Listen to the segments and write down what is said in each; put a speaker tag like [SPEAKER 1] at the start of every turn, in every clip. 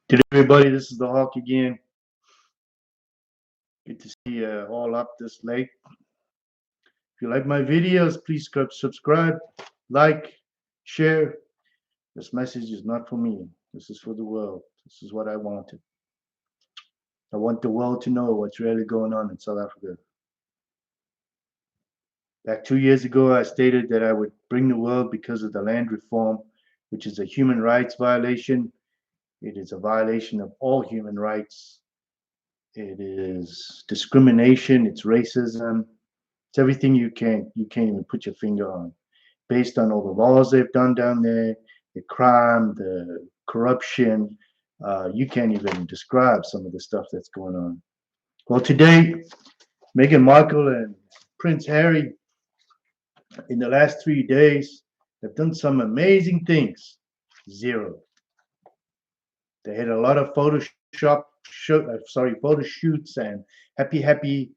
[SPEAKER 1] Good everybody, this is the Hawk again. Good to see you all up this late. If you like my videos, please subscribe, like, share. This message is not for me. This is for the world. This is what I wanted. I want the world to know what's really going on in South Africa. Back 2 years ago, I stated that I would bring the world because of the land reform, which is a human rights violation. It is a violation of all human rights. It is discrimination. It's racism. It's everything you can't even put your finger on, based on all the laws they've done down there, the crime, the corruption. You can't even describe some of the stuff that's going on. Well, today, Meghan Markle and Prince Harry, in the last 3 days, have done some amazing things. Zero. They had a lot of photo shoots and happy,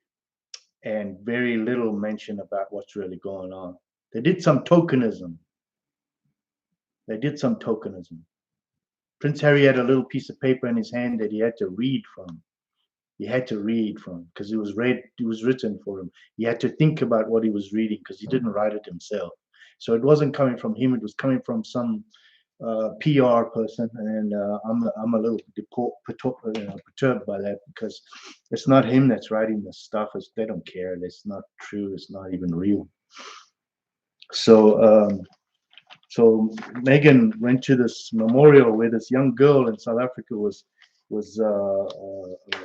[SPEAKER 1] and very little mention about what's really going on. They did some tokenism. Prince Harry had a little piece of paper in his hand that he had to read from. Because it was written for him. He had to think about what he was reading because he didn't write it himself. So it wasn't coming from him. It was coming from some PR person, and I'm a little perturbed by that, because it's not him that's writing the stuff. They don't care. It's not true. It's not even real. So Meghan went to this memorial where this young girl in South Africa was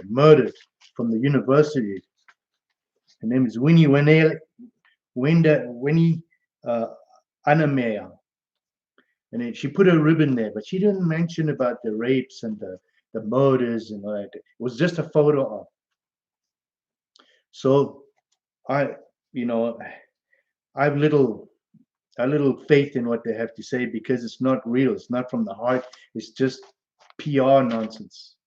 [SPEAKER 1] murdered from the university. Her name is Winnie Anamea. And she put a ribbon there, but she didn't mention about the rapes and the murders and all that. It was just a photo op. So I have little faith in what they have to say, because it's not real. It's not from the heart. It's just PR nonsense.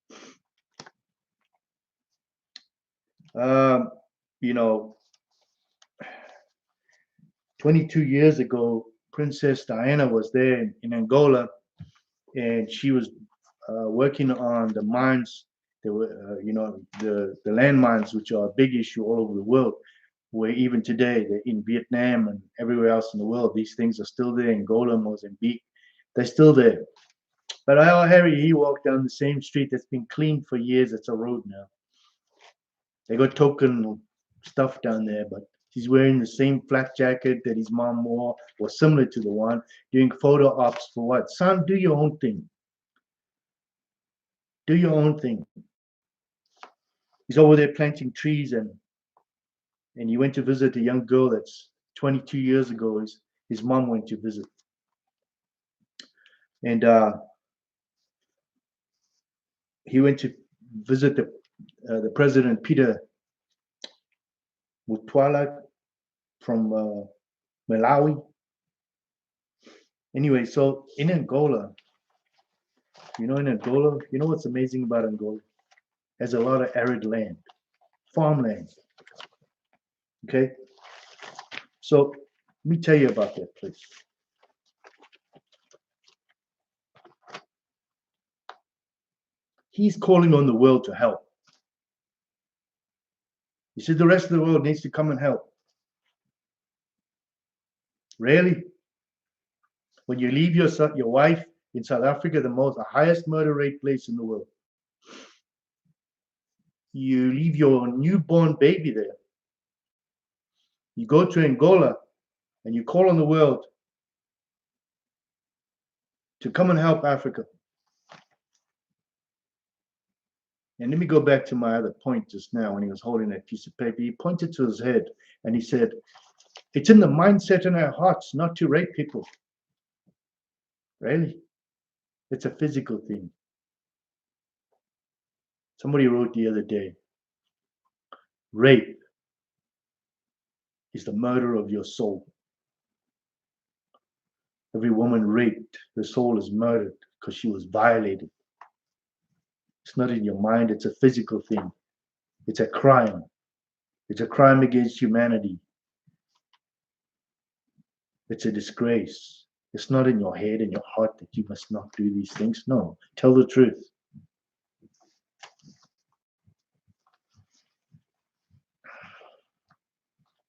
[SPEAKER 1] 22 years ago, Princess Diana was there in Angola, and she was working on the mines. There were, the landmines, which are a big issue all over the world, where even today, they're in Vietnam and everywhere else in the world. These things are still there. Angola, Mozambique, they're still there. But Harry, he walked down the same street that's been cleaned for years. It's a road now. They got token stuff down there, but he's wearing the same flak jacket that his mom wore, or similar to the one, doing photo ops for what? Son, do your own thing. Do your own thing. He's over there planting trees, and he went to visit a young girl that's 22 years ago. His mom went to visit. And he went to visit the president, Peter Mutwala, from Malawi. Anyway, so in Angola, you know what's amazing about Angola? It has a lot of arid land, farmland. Okay? So let me tell you about that place. He's calling on the world to help. He said the rest of the world needs to come and help. Really? When you leave your wife in South Africa, the highest murder rate place in the world, you leave your newborn baby there. You go to Angola and you call on the world to come and help Africa. And let me go back to my other point just now. When he was holding that piece of paper, he pointed to his head and he said, it's in the mindset in our hearts not to rape people. Really? It's a physical thing. Somebody wrote the other day, rape is the murder of your soul. Every woman raped, her soul is murdered because she was violated. It's not in your mind. It's a physical thing. It's a crime. It's a crime against humanity. It's a disgrace. It's not in your head and your heart that you must not do these things. No, tell the truth.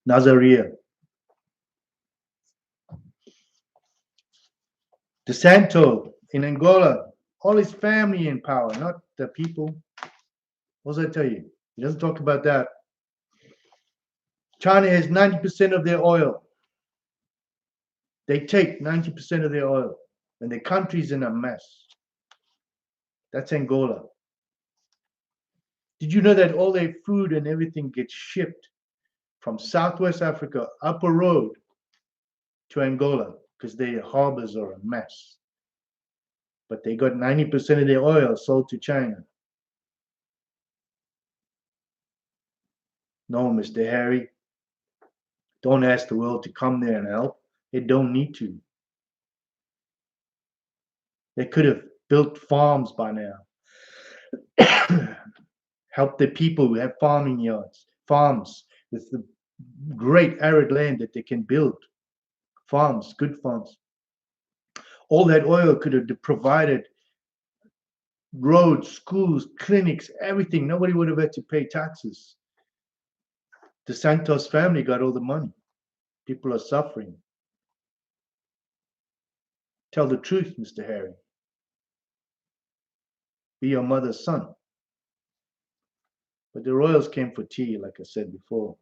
[SPEAKER 1] Nazaria. De Santo in Angola, all his family in power, not the people. What does that tell you? He doesn't talk about that. China has 90% of their oil. They take 90% of their oil, and the country's in a mess. That's Angola. Did you know that all their food and everything gets shipped from Southwest Africa up a road to Angola because their harbors are a mess? But they got 90% of their oil sold to China. No, Mr. Harry, don't ask the world to come there and help. They don't need to. They could have built farms by now. Help the people who have farming yards, farms with the great arid land that they can build. Farms, good farms. All that oil could have provided roads, schools, clinics, everything. Nobody would have had to pay taxes. The Santos family got all the money. People are suffering. Tell the truth, Mr. Harry. Be your mother's son. But the royals came for tea, like I said before.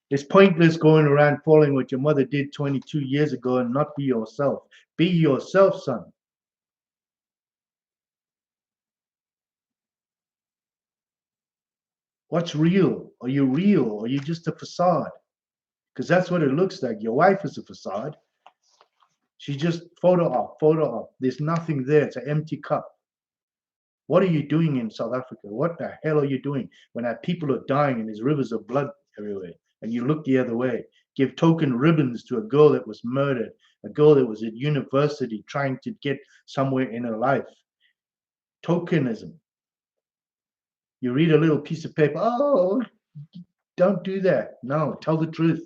[SPEAKER 1] It's pointless going around following what your mother did 22 years ago and not be yourself. Be yourself, son. What's real? Are you real? Or are you just a facade? Because that's what it looks like. Your wife is a facade. She's just photo op, photo op. There's nothing there. It's an empty cup. What are you doing in South Africa? What the hell are you doing when our people are dying and there's rivers of blood everywhere? And you look the other way. Give token ribbons to a girl that was murdered, a girl that was at university trying to get somewhere in her life. Tokenism. You read a little piece of paper. Oh, don't do that. No, tell the truth.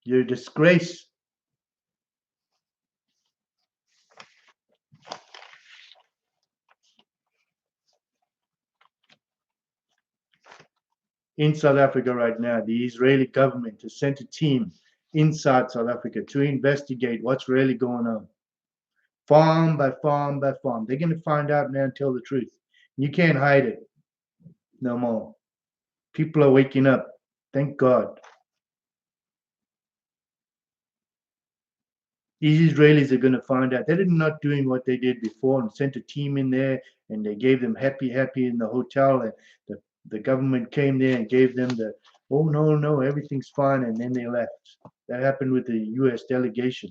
[SPEAKER 1] You're a disgrace. In South Africa right now, the Israeli government has sent a team inside South Africa to investigate what's really going on. Farm by farm by farm. They're going to find out now and tell the truth. You can't hide it no more. People are waking up. Thank God. These Israelis are going to find out. They're not doing what they did before and sent a team in there and they gave them happy in the hotel. And the government came there and gave them the, oh, no, everything's fine. And then they left. That happened with the U.S. delegation.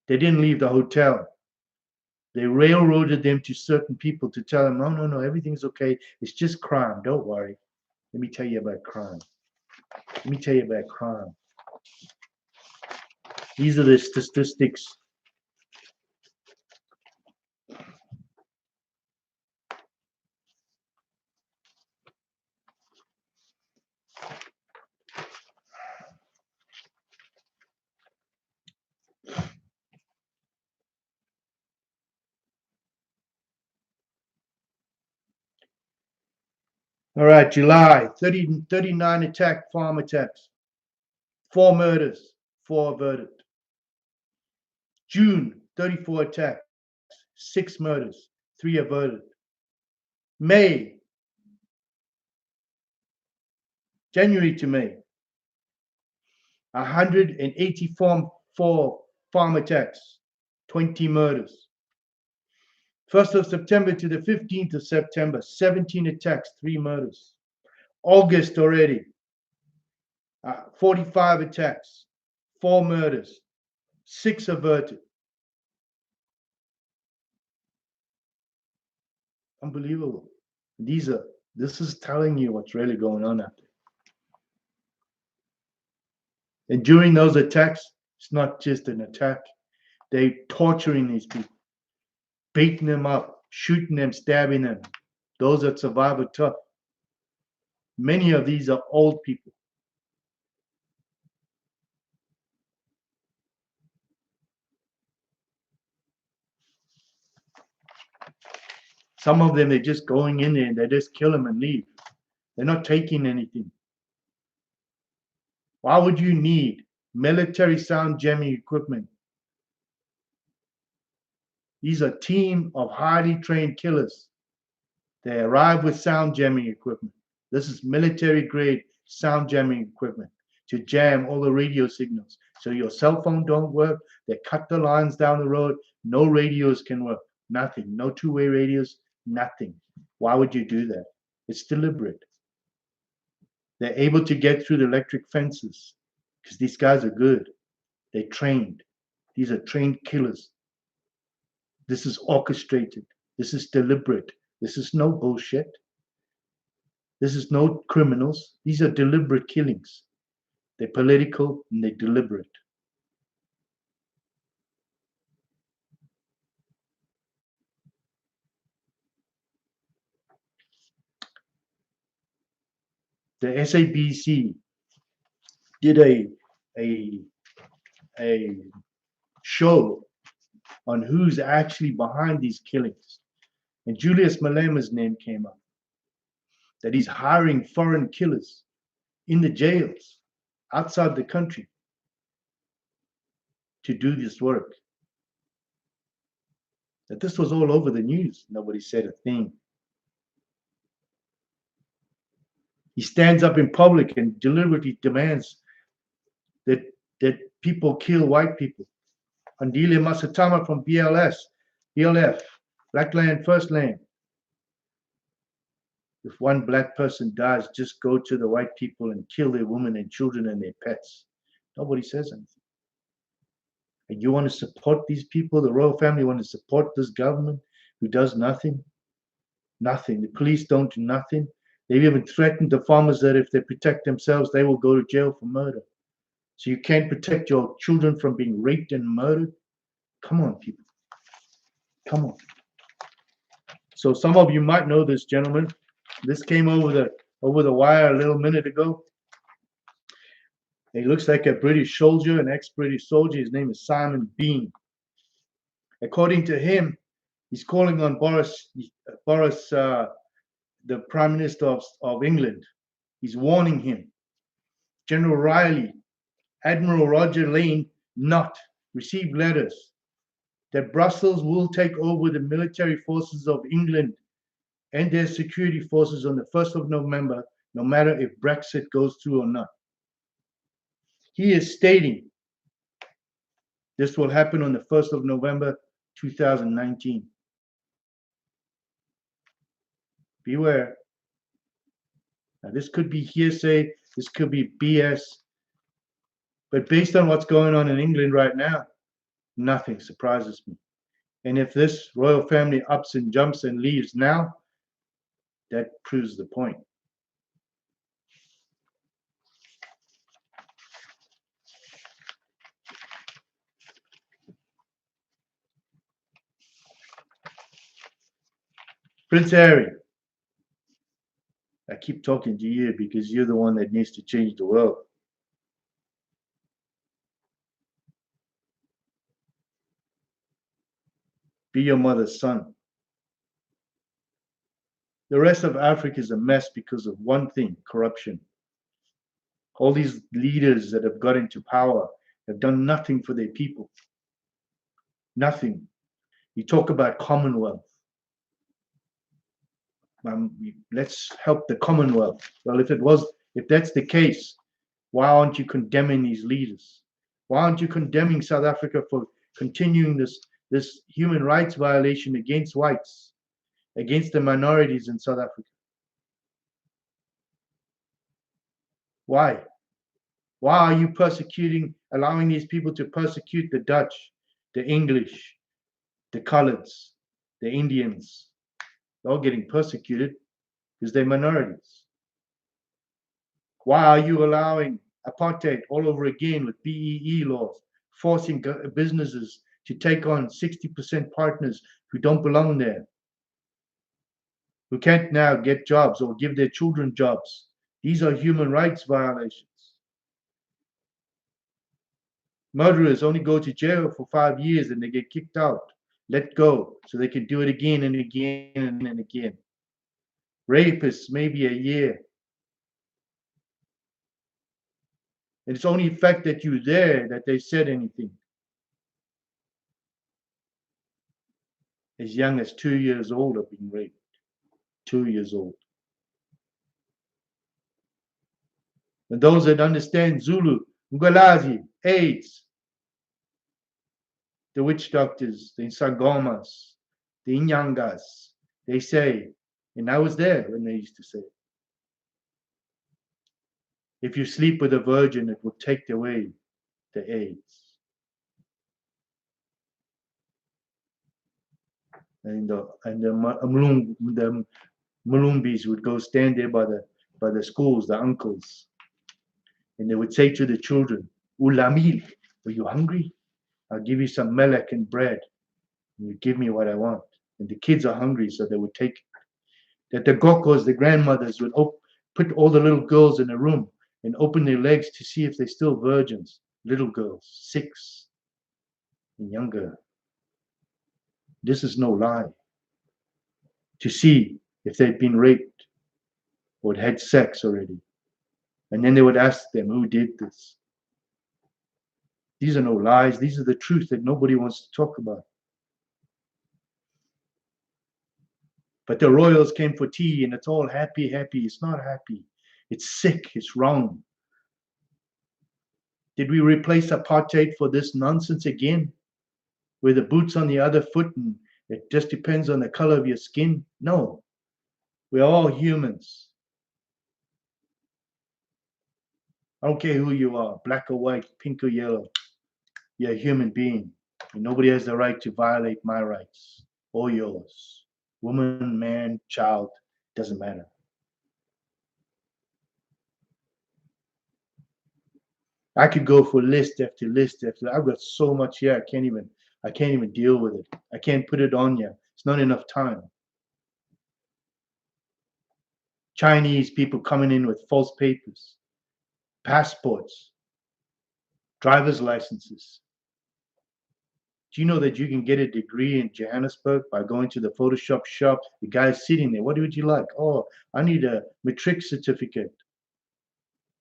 [SPEAKER 1] They didn't leave the hotel. They railroaded them to certain people to tell them, no, everything's okay. It's just crime. Don't worry. Let me tell you about crime. Let me tell you about crime. These are the statistics. All right, July, 39 farm attacks, 4 murders, 4 averted. June, 34 attacks, 6 murders, 3 averted. May, January to May, 184 farm attacks, 20 murders. 1st of September to the 15th of September, 17 attacks, 3 murders. August already, 45 attacks, 4 murders, 6 averted. Unbelievable. This is telling you what's really going on out there. And during those attacks, it's not just an attack. They're torturing these people, beating them up, shooting them, stabbing them. Those that survive are tough. Many of these are old people. Some of them, they're just going in there and they just kill them and leave. They're not taking anything. Why would you need military sound jamming equipment? These are a team of highly trained killers. They arrive with sound jamming equipment. This is military grade sound jamming equipment to jam all the radio signals. So your cell phone don't work. They cut the lines down the road. No radios can work. Nothing. No two-way radios. Nothing. Why would you do that? It's deliberate. They're able to get through the electric fences because these guys are good. They're trained. These are trained killers. This is orchestrated. This is deliberate. This is no bullshit. This is no criminals. These are deliberate killings. They're political and they're deliberate. The SABC did a show on who's actually behind these killings. And Julius Malema's name came up. That he's hiring foreign killers in the jails outside the country to do this work. That this was all over the news. Nobody said a thing. He stands up in public and deliberately demands that people kill white people. Andile Masatama from BLF, Black Land First Land. If one black person dies, just go to the white people and kill their women and children and their pets. Nobody says anything. And you want to support these people, the royal family want to support this government who does nothing? Nothing. The police don't do nothing. They've even threatened the farmers that if they protect themselves, they will go to jail for murder. So you can't protect your children from being raped and murdered? Come on, people. Come on. So some of you might know this gentleman. This came over the wire a little minute ago. He looks like a British soldier, an ex-British soldier. His name is Simon Bean. According to him, he's calling on Boris, the Prime Minister of England. He's warning him. General Riley, Admiral Roger Lane, not received letters that Brussels will take over the military forces of England and their security forces on the 1st of November, no matter if Brexit goes through or not. He is stating this will happen on the 1st of November, 2019. Beware. Now, this could be hearsay, this could be BS, but based on what's going on in England right now, nothing surprises me. And if this royal family ups and jumps and leaves now, that proves the point. Prince Harry, I keep talking to you because you're the one that needs to change the world. Be your mother's son. The rest of Africa is a mess because of one thing, corruption. All these leaders that have got into power have done nothing for their people. Nothing. You talk about Commonwealth. Let's help the Commonwealth. Well, if that's the case, why aren't you condemning these leaders? Why aren't you condemning South Africa for continuing this human rights violation against whites, against the minorities in South Africa? Why? Why are you allowing these people to persecute the Dutch, the English, the coloreds, the Indians? They're all getting persecuted because they're minorities. Why are you allowing apartheid all over again with BEE laws, forcing businesses to take on 60% partners who don't belong there, who can't now get jobs or give their children jobs? These are human rights violations. Murderers only go to jail for 5 years and they get kicked out. let go, so they can do it again and again and again. Rapists, maybe a year. And it's only the fact that you're there that they said anything. As young as 2 years old are being raped. 2 years old. And those that understand Zulu, Ngwalazi, AIDS, the witch doctors, the Sangomas, the Inyangas, they say, and I was there when they used to say, if you sleep with a virgin, it will take away the AIDS. And the Mulumbis would go stand there by the schools, the uncles, and they would say to the children, Ulamil, are you hungry? I'll give you some melek and bread. And you give me what I want. And the kids are hungry, so they would take it. That the gokos, the grandmothers, would put all the little girls in a room and open their legs to see if they're still virgins. Little girls, 6 and younger. This is no lie. To see if they'd been raped or had sex already. And then they would ask them, who did this? These are no lies. These are the truth that nobody wants to talk about. But the royals came for tea and it's all happy, happy. It's not happy. It's sick. It's wrong. Did we replace apartheid for this nonsense again? Where the boot's on the other foot and it just depends on the color of your skin? No. We're all humans. I don't care who you are, black or white, pink or yellow. You're a human being. And nobody has the right to violate my rights or yours. Woman, man, child, doesn't matter. I could go for list after list after. I've got so much here. I can't even deal with it. I can't put it on you. It's not enough time. Chinese people coming in with false papers, passports, driver's licenses. Do you know that you can get a degree in Johannesburg by going to the Photoshop shop? The guy's sitting there. What would you like? Oh, I need a matric certificate.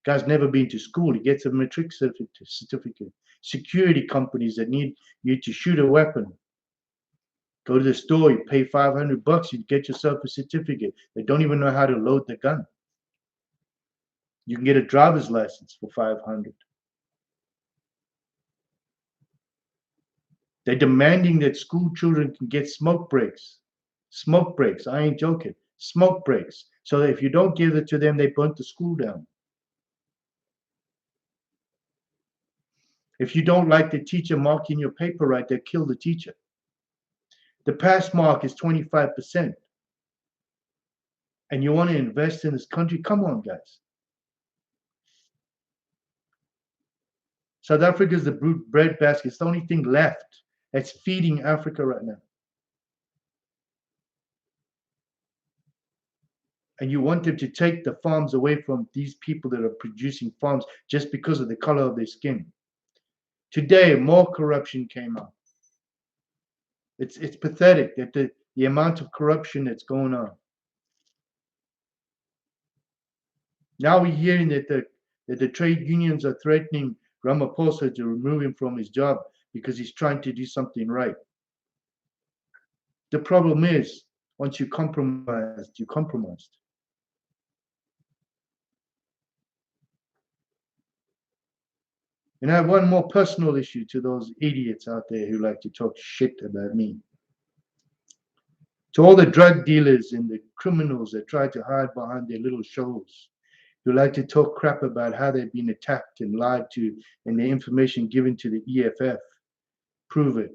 [SPEAKER 1] Guy's never been to school. He gets a matric certificate. Security companies that need you to shoot a weapon. Go to the store, you pay $500, you get yourself a certificate. They don't even know how to load the gun. You can get a driver's license for $500. They're demanding that school children can get smoke breaks. Smoke breaks. I ain't joking. Smoke breaks. So that if you don't give it to them, they burnt the school down. If you don't like the teacher marking your paper right, they kill the teacher. The pass mark is 25%. And you want to invest in this country? Come on, guys. South Africa is the breadbasket. It's the only thing left that's feeding Africa right now. And you want them to take the farms away from these people that are producing farms just because of the color of their skin. Today, more corruption came out. It's pathetic that the amount of corruption that's going on. Now we're hearing that the trade unions are threatening Ramaphosa to remove him from his job because he's trying to do something right. The problem is, once you're compromised, you're compromised. And I have one more personal issue to those idiots out there who like to talk shit about me. To all the drug dealers and the criminals that try to hide behind their little shows, who like to talk crap about how they've been attacked and lied to and the information given to the EFF, prove it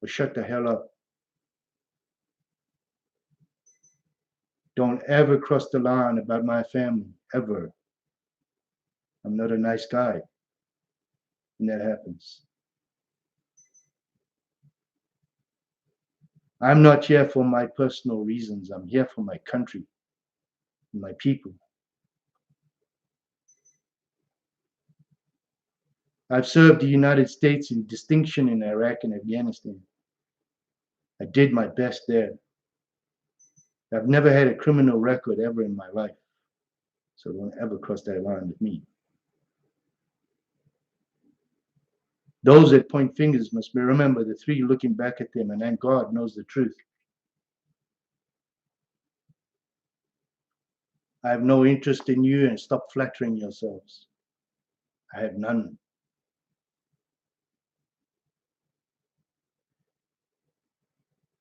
[SPEAKER 1] or shut the hell up. Don't ever cross the line about my family, ever. I'm not a nice guy when that happens. I'm not here for my personal reasons. I'm here for my country and my people. I've served the United States in distinction in Iraq and Afghanistan. I did my best there. I've never had a criminal record ever in my life. So don't ever cross that line with me. Those that point fingers must remember the three looking back at them, and then God knows the truth. I have no interest in you, and stop flattering yourselves. I have none.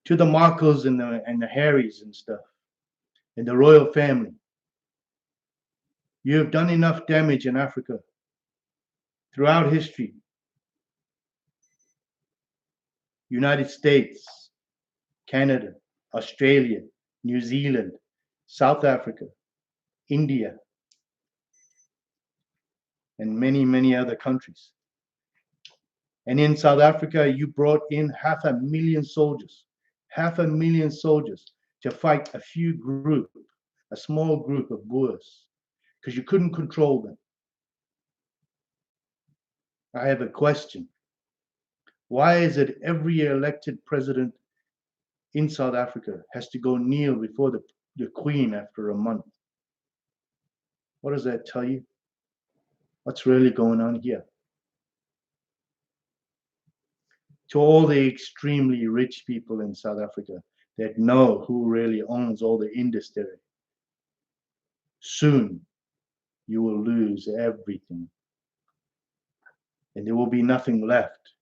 [SPEAKER 1] To the Markles and the Harrys and stuff, and the royal family, you have done enough damage in Africa throughout history. United States, Canada, Australia, New Zealand, South Africa, India, and many, many other countries. And in South Africa, you brought in 500,000 soldiers, 500,000 soldiers to fight a few group, a small group of Boers, because you couldn't control them. I have a question. Why is it every elected president in South Africa has to go kneel before the Queen after a month? What does that tell you? What's really going on here? To all the extremely rich people in South Africa that know who really owns all the industry, soon you will lose everything. And there will be nothing left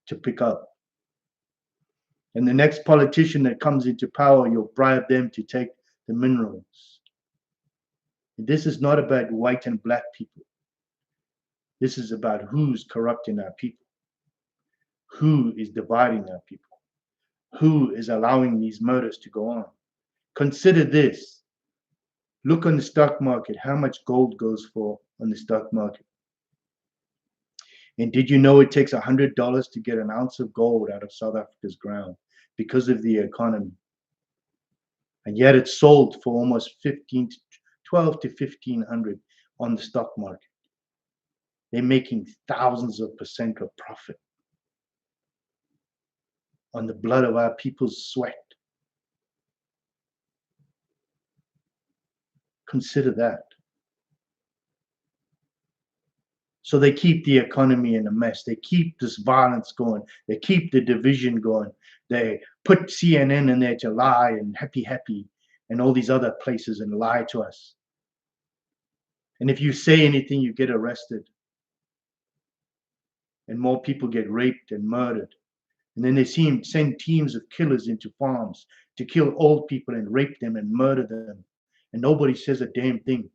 [SPEAKER 1] to pick up. And the next politician that comes into power, you'll bribe them to take the minerals. And this is not about white and black people. This is about who's corrupting our people, who is dividing our people, who is allowing these murders to go on. Consider this. Look on the stock market, how much gold goes for on the stock market. And did you know it takes $100 to get an ounce of gold out of South Africa's ground because of the economy? And yet it's sold for almost 12 to 1500 on the stock market. They're making thousands of percent of profit on the blood of our people's sweat. Consider that. So they keep the economy in a mess. They keep this violence going. They keep the division going. They put CNN in there to lie and happy and all these other places and lie to us. And if you say anything, you get arrested. And more people get raped and murdered. And then they send teams of killers into farms to kill old people and rape them and murder them. And nobody says a damn thing.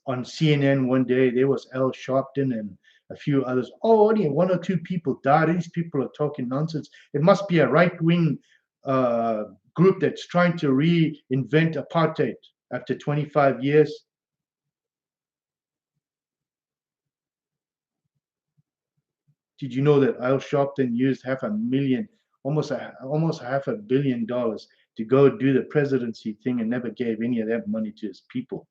[SPEAKER 1] On CNN one day, there was Al Sharpton and a few others. Oh, only one or two people died. These people are talking nonsense. It must be a right-wing group that's trying to reinvent apartheid after 25 years. Did you know that Al Sharpton used almost $500 million to go do the presidency thing and never gave any of that money to his people?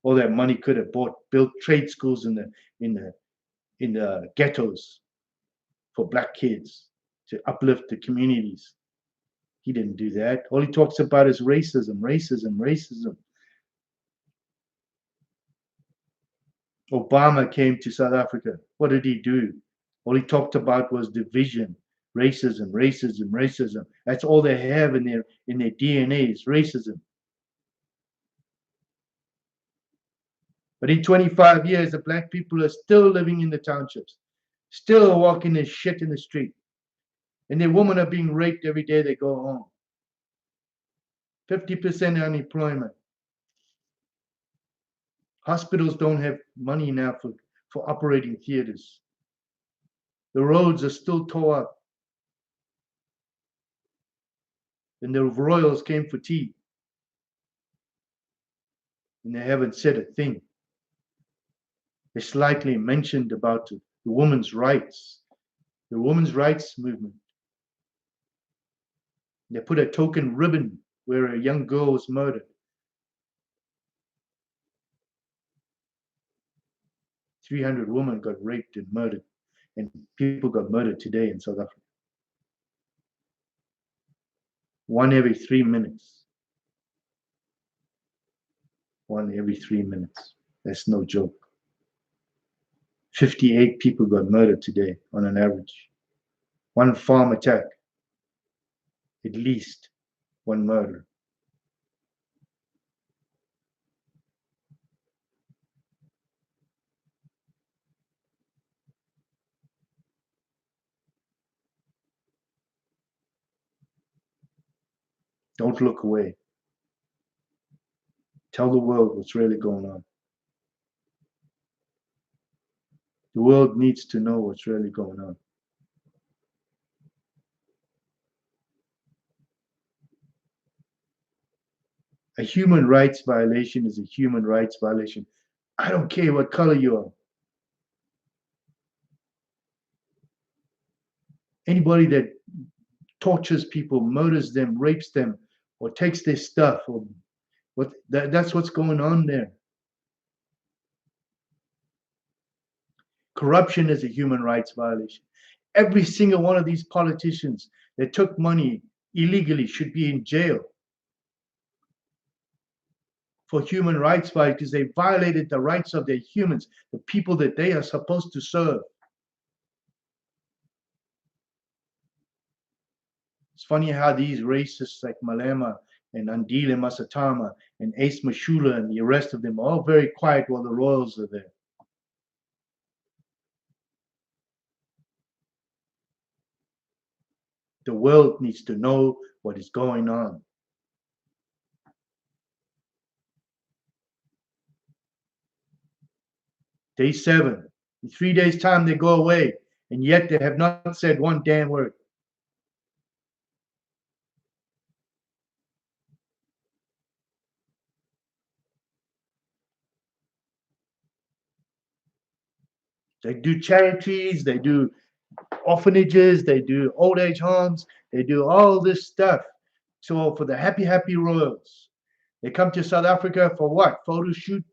[SPEAKER 1] All that money could have built trade schools in the ghettos for black kids to uplift the communities. He didn't do that. All he talks about is racism, racism, racism. Obama came to South Africa. What did he do? All he talked about was division, racism, racism, racism. That's all they have in their DNA is racism. But in 25 years, the black people are still living in the townships, still walking their shit in the street. And their women are being raped every day they go home. 50% unemployment. Hospitals don't have money now for operating theaters. The roads are still tore up. And the royals came for tea. And they haven't said a thing. They slightly mentioned about the women's rights, the women's rights movement. They put a token ribbon where a young girl was murdered. 300 women got raped and murdered, and people got murdered today in South Africa. 1 every 3 minutes. 1 every 3 minutes. That's no joke. 58 people got murdered today on an average. One farm attack, at least one murder. Don't look away. Tell the world what's really going on. The world needs to know what's really going on. A human rights violation is a human rights violation. I don't care what color you are. Anybody that tortures people, murders them, rapes them, or takes their stuff, or that's what's going on there. Corruption is a human rights violation. Every single one of these politicians that took money illegally should be in jail for human rights violation because they violated the rights of their humans, the people that they are supposed to serve. It's funny how these racists like Malema and Andile Masatama and Ace Mashula and the rest of them are all very quiet while the royals are there. The world needs to know what is going on. Day 7. In 3 days' time, they go away, and yet they have not said one damn word. They do charities, they do orphanages, they do old age homes, they do all this stuff. So for the happy royals, they come to South Africa for what? Photo shoot?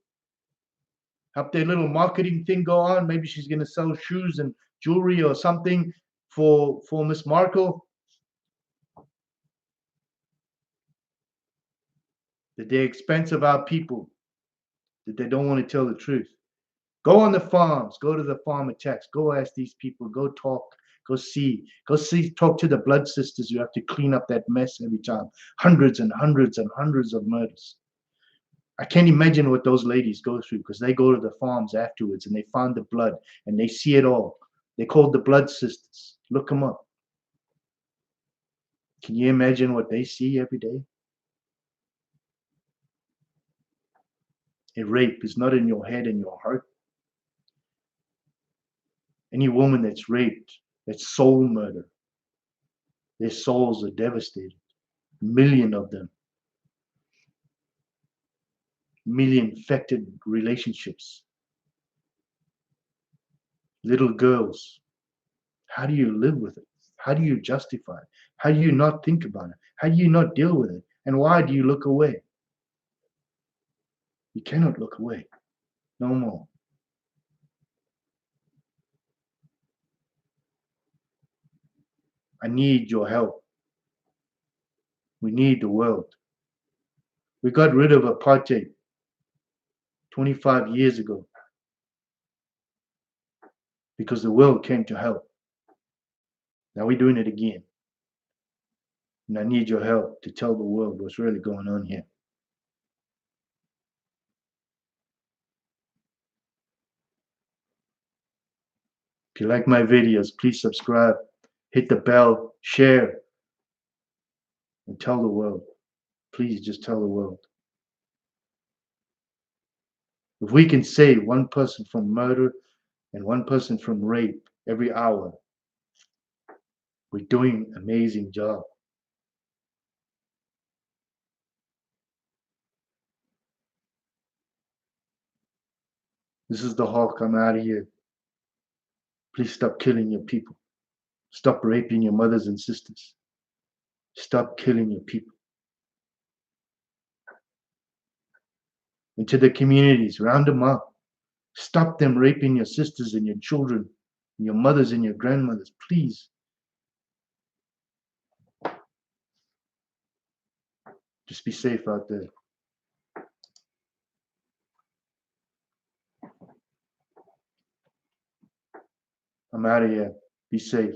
[SPEAKER 1] Help their little marketing thing go on. Maybe she's going to sell shoes and jewelry or something for Miss Markle. That they're expensive of our people. That they don't want to tell the truth. Go on the farms. Go to the farm attacks. Go ask these people. Go talk. Go see. Talk to the blood sisters. You have to clean up that mess every time. Hundreds and hundreds and hundreds of murders. I can't imagine what those ladies go through because they go to the farms afterwards and they find the blood and they see it all. They're called the blood sisters. Look them up. Can you imagine what they see every day? A rape is not in your head and your heart. Any woman that's raped, that's soul murder. Their souls are devastated. A million of them. A million infected relationships. Little girls. How do you live with it? How do you justify it? How do you not think about it? How do you not deal with it? And why do you look away? You cannot look away. No more. I need your help. We need the world. We got rid of apartheid 25 years ago because the world came to help. Now we're doing it again. And I need your help to tell the world what's really going on here. If you like my videos, please subscribe, hit the bell, share, and tell the world. Please just tell the world. If we can save one person from murder and one person from rape every hour, we're doing an amazing job. This is the Hawk. I'm out of here. Please stop killing your people. Stop raping your mothers and sisters. Stop killing your people. Into the communities, round them up. Stop them raping your sisters and your children, and your mothers and your grandmothers, please. Just be safe out there. I'm out of here. Be safe.